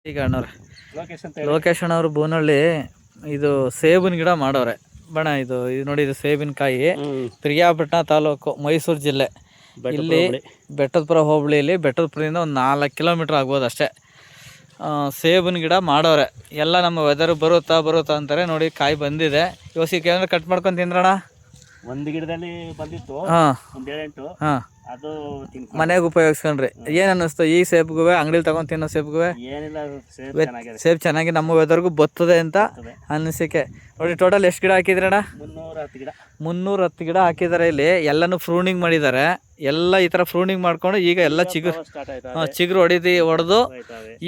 ಈಗ ಅಣ್ಣವ್ರೆ ಲೋಕೇಶ್ ಅಣ್ಣವ್ರು ಬೋನಹಳ್ಳಿ ಇದು ಸೇಬಿನ ಗಿಡ ಮಾಡವ್ರೆ ಬಣ. ಇದು ನೋಡಿ, ಇದು ಸೇಬಿನಕಾಯಿ. ಪಿರಿಯಾಪಟ್ಟಣ ತಾಲೂಕು, ಮೈಸೂರು ಜಿಲ್ಲೆ. ಇಲ್ಲಿ ಬೆಟ್ಟದಪುರ ಹೋಬಳಿಯಲ್ಲಿ, ಬೆಟ್ಟದಪುರದಿಂದ ಒಂದು 4 ಕಿಲೋಮೀಟ್ರ್ ಆಗ್ಬೋದು ಅಷ್ಟೇ. ಸೇಬಿನ ಗಿಡ ಮಾಡವ್ರೆ. ಎಲ್ಲ ನಮ್ಮ ವೆದರ್ ಬರುತ್ತಾ ಅಂತಾರೆ. ನೋಡಿ, ಕಾಯಿ ಬಂದಿದೆ. ಯೋಸಿಕೆ ಅಂದ್ರೆ ಕಟ್ ಮಾಡ್ಕೊಂಡು ತಿಂದ್ರಣ. ಒಂದು ಗಿಡದಲ್ಲಿ ಬಂದಿತ್ತು, ಒಂದು 7-8. ಅದು ಮನೆಗೆ ಉಪಯೋಗಿಸ್ಕೊಂಡ್ರಿ. ಏನು ಅನ್ನಿಸ್ತು ಈ ಸೇಬ್ಗೂ ಅಂಗಡಿಲಿ ತಗೊಂಡು ತಿನ್ನೋ ಸೇಬ್ಗೂ? ಏನಿಲ್ಲ, ಸೇಬ್ ಚೆನ್ನಾಗಿ ನಮ್ಮ ವೆದರ್ಗೂ ಬರ್ತದೆ ಅಂತ ಅನಿಸಿಕೆ. ನೋಡಿ, ಟೋಟಲ್ ಎಷ್ಟು ಗಿಡ ಹಾಕಿದ್ರಣ್ಣ? 310 ಗಿಡ ಹಾಕಿದ್ದಾರೆ. ಇಲ್ಲಿ ಎಲ್ಲನೂ ಫ್ರೂನಿಂಗ್ ಮಾಡಿದ್ದಾರೆ. ಎಲ್ಲ ಈ ಥರ ಫ್ರೂನಿಂಗ್ ಮಾಡ್ಕೊಂಡು ಈಗ ಎಲ್ಲ ಚಿಗುರು ಹೊಡೆದು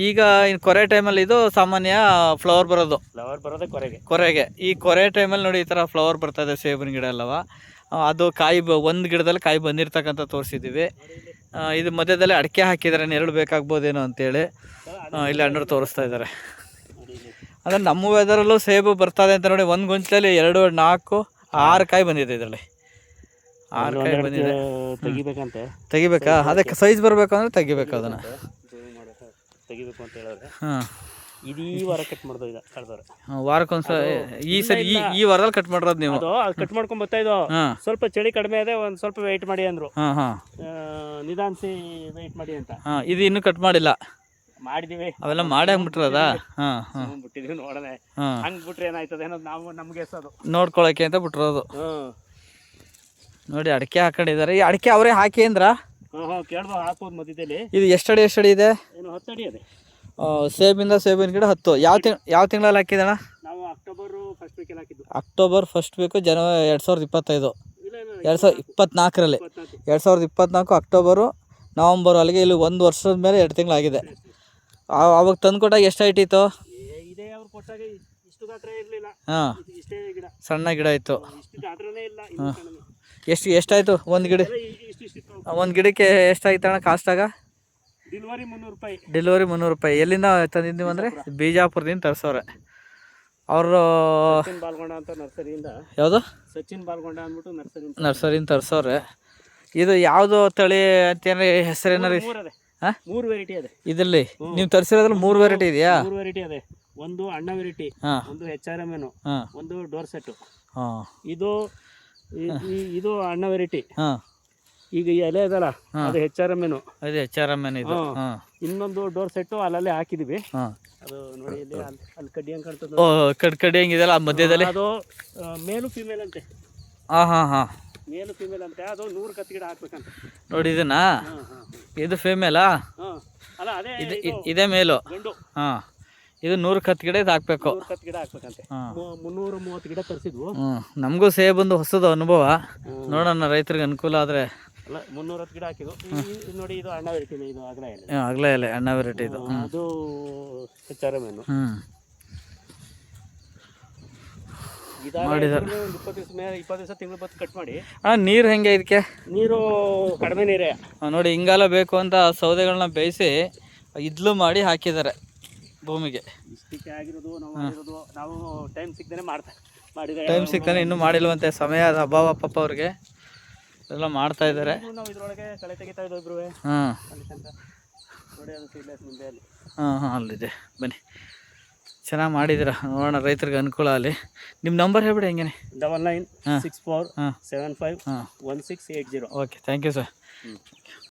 ಈಗ ಇನ್ನು ಕೊರೆ ಟೈಮಲ್ಲಿ ಇದು ಸಾಮಾನ್ಯ ಫ್ಲವರ್ ಬರೋದು ಕೊರೆಗೆ. ಈ ಕೊರೆ ಟೈಮಲ್ಲಿ ನೋಡಿ ಈ ಥರ ಫ್ಲವರ್ ಬರ್ತದೆ ಸೇಬಿನ ಗಿಡ ಎಲ್ಲವ. ಅದು ಕಾಯಿ ಒಂದು ಗಿಡದಲ್ಲಿ ಕಾಯಿ ಬಂದಿರ್ತಕ್ಕಂಥ ತೋರಿಸಿದ್ದೀವಿ. ಇದು ಮಧ್ಯದಲ್ಲಿ ಅಡಿಕೆ ಹಾಕಿದ್ದಾರೆ, ನೆರಳು ಬೇಕಾಗ್ಬೋದೇನೋ ಅಂತೇಳಿ ಇಲ್ಲಿ ಅಣ್ಣರು ತೋರಿಸ್ತಾ ಇದ್ದಾರೆ. ಅಂದರೆ ನಮ್ಮ ವೆದರಲ್ಲೂ ಸೇಬು ಬರ್ತದೆ ಅಂತ ನೋಡಿ. ಒಂದು ಗೊಂಚಲಲ್ಲಿ 2, 4, 6 ಕಾಯಿ ಬಂದಿದೆ. ಇದರಲ್ಲಿ 6 ಕಾಯಿ ಬಂದಿದೆ. ತೆಗಿಬೇಕಾ? ಅದಕ್ಕೆ ಸೈಜ್ ಬರಬೇಕು ಅಂದರೆ ತೆಗಿಬೇಕು, ಅದನ್ನು ತೆಗಿಬೇಕು ಅಂತ ಹೇಳಿದ್ರೆ. ಹಾಂ, ಇದು ಈ ವಾರ ಕಟ್ ಮಾಡಿದ್ರು. ಈಗ ಕಳೆದವ್ರೆ ವಾರಕ್ಕೊಂದ್ಸಲ ಈ ಸರಿ ಈ ವಾರದಲ್ಲಿ ಕಟ್ ಮಾಡಿರೋದು ನೀವು? ಕಟ್ ಮಾಡ್ಕೊಂಡು ಬರ್ತಾ ಇದ್ದೋ. ಸ್ವಲ್ಪ ಚಳಿ ಕಡಿಮೆ ಇದೆ, ಒಂದು ಸ್ವಲ್ಪ ವೆಯ್ಟ್ ಮಾಡಿ ಅಂದರು. ನಿಧಾನಿಸಿ ವೆಯ್ಟ್ ಮಾಡಿ ಅಂತ. ಇದು ಇನ್ನೂ ಕಟ್ ಮಾಡಿಲ್ಲ? ಮಾಡಿದೀವಿ, ಅವೆಲ್ಲ ಮಾಡಿ ಹಾಕ್ಬಿಟ್ರದ? ಬಿಟ್ಟಿದ್ವಿ, ನೋಡೋಣ ಹಂಗೆ ಬಿಟ್ರೆ ಏನಾಯ್ತದೆ ಅನ್ನೋದು ನಾವು ನಮ್ಗೆ ಎಸೋದು ನೋಡ್ಕೊಳಕ್ಕೆ ಅಂತ ಬಿಟ್ಟಿರೋದು. ನೋಡಿ, ಅಡಿಕೆ ಹಾಕೊಂಡಿದ್ದಾರೆ. ಈ ಅಡಿಕೆ ಅವರೇ ಹಾಕಿ ಅಂದ್ರ? ಕೇಳ್ಬೋದು, ಹಾಕ್ಬೋದು ಮಧ್ಯದಲ್ಲಿ. ಇದು ಎಷ್ಟಡಿ ಇದೆ? 10 ಅಡಿ ಇದೆ. ಸೇಬಿನ ಗಿಡ 10. ಯಾವ ತಿಂಗಳಲ್ಲಿ ಹಾಕಿದಣ್ಣ? ನಾವು ಅಕ್ಟೋಬರ್ ಫಸ್ಟ್ ವೀಕಲ್ಲಿ ಹಾಕಿದ್ದು. ಅಕ್ಟೋಬರ್ ಫಸ್ಟ್ ವೀಕು, ಜನವರಿ 2025. 2024ರಲ್ಲಿ 2024 ಅಕ್ಟೋಬರು, ನವಂಬರು, ಅಲ್ಲಿಗೆ ಇಲ್ಲಿ 1 ವರ್ಷದ ಮೇಲೆ 2 ತಿಂಗಳಾಗಿದೆ. ಅವಾಗ ತಂದು ಕೊಟ್ಟಾಗ ಎಷ್ಟು ಹೈಟ್ ಇತ್ತು? ಇದೇ ಅವ್ರು ಕೊಟ್ಟಾಗ ಇಷ್ಟು ಗಾತ್ರ ಇರಲಿಲ್ಲ. ಇಷ್ಟೇ ಗಿಡ, ಸಣ್ಣ ಗಿಡ ಇತ್ತು. ಇಷ್ಟು ಗಾತ್ರನೇ ಇಲ್ಲ. ಎಷ್ಟಾಯಿತು ಒಂದು ಗಿಡ? ಒಂದು ಗಿಡಕ್ಕೆ ಎಷ್ಟಾಯ್ತಣ್ಣ ಕಾಸ್ಟಾಗ? ಡೆಲಿವರಿ 300 ರೂಪಾಯಿ. ಡೆಲಿವರಿ 300 ರೂಪಾಯಿ. ಎಲ್ಲಿಂದ ತಂದಿದ್ದೀವಿ ಅಂದರೆ ಬಿಜಾಪುರದಿಂದ ತರಿಸೋರೆ ಅವರು. ಸಚಿನ್ ಬಾಲ್ಗೊಂಡ ಅಂತ ನರ್ಸರಿಯಿಂದ. ಯಾವುದು? ಸಚಿನ್ ಬಾಲ್ಗೊಂಡ ಅಂದ್ಬಿಟ್ಟು ನರ್ಸರಿಯಿಂದ ತರಿಸೋರೆ. ಇದು ಯಾವುದು ತಳಿ ಅಂತೇನು ಹೆಸರೇನಾರು? 3 ವೆರೈಟಿ ಇದೆ ಇದರಲ್ಲಿ. ನೀವು ತರಿಸಿರೋದ್ರಲ್ಲಿ 3 ವೆರೈಟಿ ಇದೆಯಾ? 3 ವೆರೈಟಿ ಇದೆ. ಒಂದು ಅಣ್ಣ ವೆರೈಟಿ, ಒಂದು HRM, ಒಂದು ಡೋರ್ಸೆಟ್. ಇದು ಅಣ್ಣ ವೆರೈಟಿ. ಈಗ ಈ ಎಲೆ ಇದಲ್ಲ, ಅದು HRM. ಅದು HRM ಇದು. ಇನ್ನೊಂದು ಡೋರ್ ಸೆಟ್ಟು ಅಲ್ಲಲ್ಲೇ ಹಾಕಿದೀವಿ. ಅದು ನೋಡಿ, ಅಲ್ಲಿ ಕಡ್ಡಿ ಹಂಗೆ ಕಾಣ್ತದೆ. ಕಡ್ಡಿ ಹೆಂಗಿದೆಲ್ಲ ಮಧ್ಯದಲ್ಲಿ. ಅದು ಮೇಲು ಫಿಮೇಲ್ ಅಂತೆ. ಮೇಲು ಫಿಮೇಲ್ ಅಂತೆ. ಅದು 100 ಕತ್ತಿ ಗಿಡ ಹಾಕ್ಬೇಕಂತ. ನೋಡಿ ಇದನ್ನ. ಇದು ಫಿಮೇಲಾ? ಅಲ್ಲ, ಅದೇ ಇದೇ ಮೇಲು. ಗಂಡು. ಇದು 100 ಕತ್ತಿ ಗಿಡ ಹಾಕ್ಬೇಕು. 100 ಕತ್ತಿ ಗಿಡ ಹಾಕ್ಬೇಕಂತೆ. 330 ಗಿಡ ತರಿಸಿದ್ವು. ನಮಗೂ ಸೇಬಂದು ಹೊಸದು ಅನುಭವ. ನೋಡೋಣ, ರೈತರಿಗೆ ಅನುಕೂಲ ಆದರೆ. ಅಲ್ಲ, 310 ಗಿಡ ಹಾಕಿದ್ವು. ನೋಡಿ, ಇದು ಅಣ್ಣ ವೆರೈಟಿ. ಇದು ಅಗಲ ಎಲೆ ಅಣ್ಣ ವೆರೈಟಿ. ಇದು ಅದು HRM. ಮಾಡಿದ್ದಾರೆ. 20 ದಿವಸ ತಿಂಗಳು ಬತ್ತು ಕಟ್ ಮಾಡಿ. ನೀರು ಹೆಂಗೆ ಇದಕ್ಕೆ? ನೀರು ಕಡಿಮೆ ನೀರೇ. ನೋಡಿ, ಹಿಂಗಾಲ ಬೇಕು ಅಂತ ಸೌದೆಗಳನ್ನ ಬೇಯಿಸಿ ಇದ್ಲು ಮಾಡಿ ಹಾಕಿದ್ದಾರೆ ಭೂಮಿಗೆ. ಇಷ್ಟಕ್ಕೆ ಆಗಿರೋದು ನಾವು ಟೈಮ್ ಸಿಗ್ತಾನೆ ಮಾಡಿದ್ದಾರೆ. ಟೈಮ್ ಸಿಗ್ತಾನೆ, ಇನ್ನೂ ಮಾಡಿಲ್ವಂತೆ. ಸಮಯದ ಅಭಾವ ಪಾಪ ಅವ್ರಿಗೆ. ಎಲ್ಲ ಮಾಡ್ತಾ ಇದ್ದಾರೆ. ನಾವು ಇದ್ರೊಳಗೆ ಕಳೆ ತೆಗಿತಾ ಇದ್ದೋ ಇಬ್ರು. ನೋಡಿ, ಅದು ಸೀಡ್ಲೆಸ್ ನಿಂಬೆಯಲ್ಲಿ. ಅಲ್ಲಿದೆ, ಬನ್ನಿ. ಚೆನ್ನಾಗಿ ಮಾಡಿದ್ದೀರ. ನೋಡೋಣ, ರೈತರಿಗೆ ಅನುಕೂಲ ಅಲ್ಲಿ. ನಿಮ್ಮ ನಂಬರ್ ಹೇಳ್ಬಿಡಿ ಹೆಂಗೇನೆ. 9964751680. Okay, thank you sir.